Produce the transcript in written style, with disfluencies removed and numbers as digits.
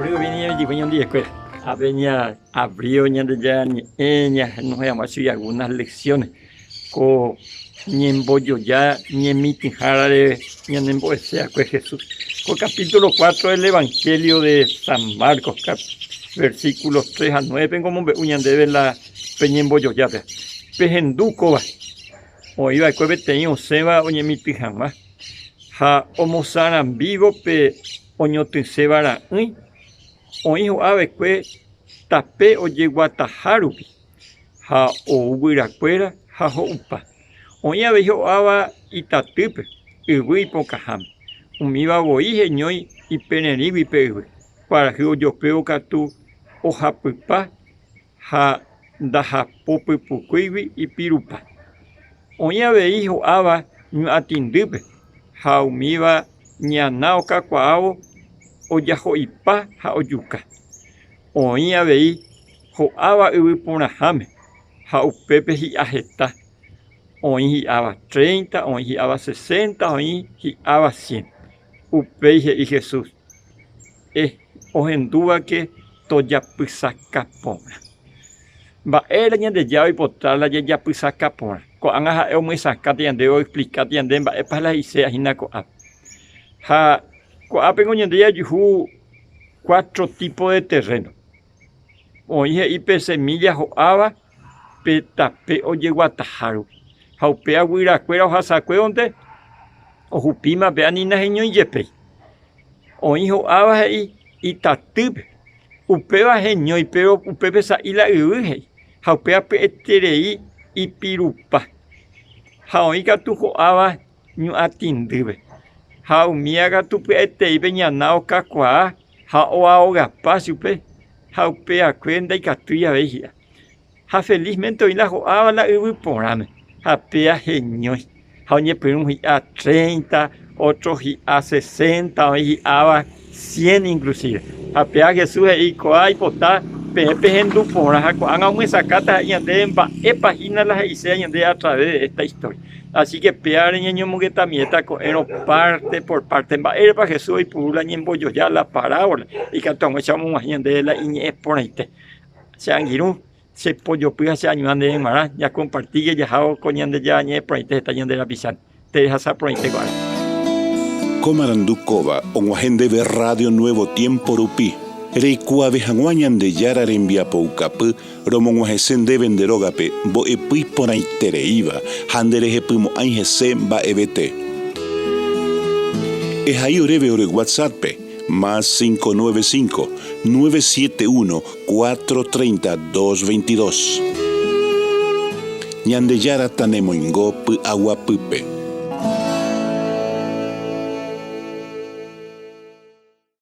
Luego venía y venía un día escuela. Venía, abrió ya nos llamamos así algunas lecciones. Con Ñemboyo ya, Ñemitijara de Ñemboesea, pues Jesús. Con capítulo 4 del Evangelio de San Marcos, versículos 3 a 9, como Uñandebe la Peñemboyo ya. Pejenduco va. O iba a cueve teño seba o Ñemitijama. Ha homosaran vivo pe oñotin sebara. O hijo ave que tape o yeguatajarupi. Ha o uiracuera, ha ho upa. Oña vejo ava itatupe, ugui pocaham. Umiva boije ñoi y peneribi pegue. Para que yo peo catu o japupa, ha dajapope pucuibi y pirupa. Oña veijo ava atindupe, ha umiva ñanao cacuao o yajoipa ha oyuca. Oña vei ho ava uipunahame, ha upepe hi ajeta. Hoy hiaba 30, hoy hiaba 60, hoy hiaba 100. Upeije y Jesús. Ojendúa que toya pisacapona. Va era de llave y potala ya pisacapona. Coanga es muy sacate y andeo explicate y andem va para la isea hinaco ap. Ha coapengo ñandía yuhu 4 tipos de terreno. Hoy ipe semillas o aba petape o yeguatajaru. Haupea guiracuera o hasacue o jupima beanina jeño y yepe. O hijo aba y tatupe. Upeba jeño y pero upepe sa ila uge. Haupea peterei y pirupa. Haoika tujo aba ñu atindube. Haumiaga tupe etei beñanao cacua. Haoaoga pasiupe. Haupea cuenta y catuya vejia. Ha felizmente hoy la joaba la uviporame. Apea geñoi. Haoñe pero a 30, otros a 60, hoy a 100 inclusive. Apea Jesús y coa y potá, pepe en dupora, hagan una sacata y ande en página las hice y a través de esta historia. Así que pear en ño mugueta mieta con parte por parte. Era para Jesús y purula y embollo ya la parábola. Y que tomamos echamos más de la iñe por ahí. Se han ido. Se pollo puya se año ande en mara ya compartí que ya hago coñande ya ñe proite está yendo de la pisan te deja esa proite igual Comarandukova on agende de Radio Nuevo Tiempo Rupi reikua de hanguañan de yara rembia poucapu romon de venderogape bo epui por ahí tereiva handere hepumo aingese ba ebete es ahí oreve ore WhatsApp más 595-971-430-222. Ñandeyara tanemoingo pu agua pupe.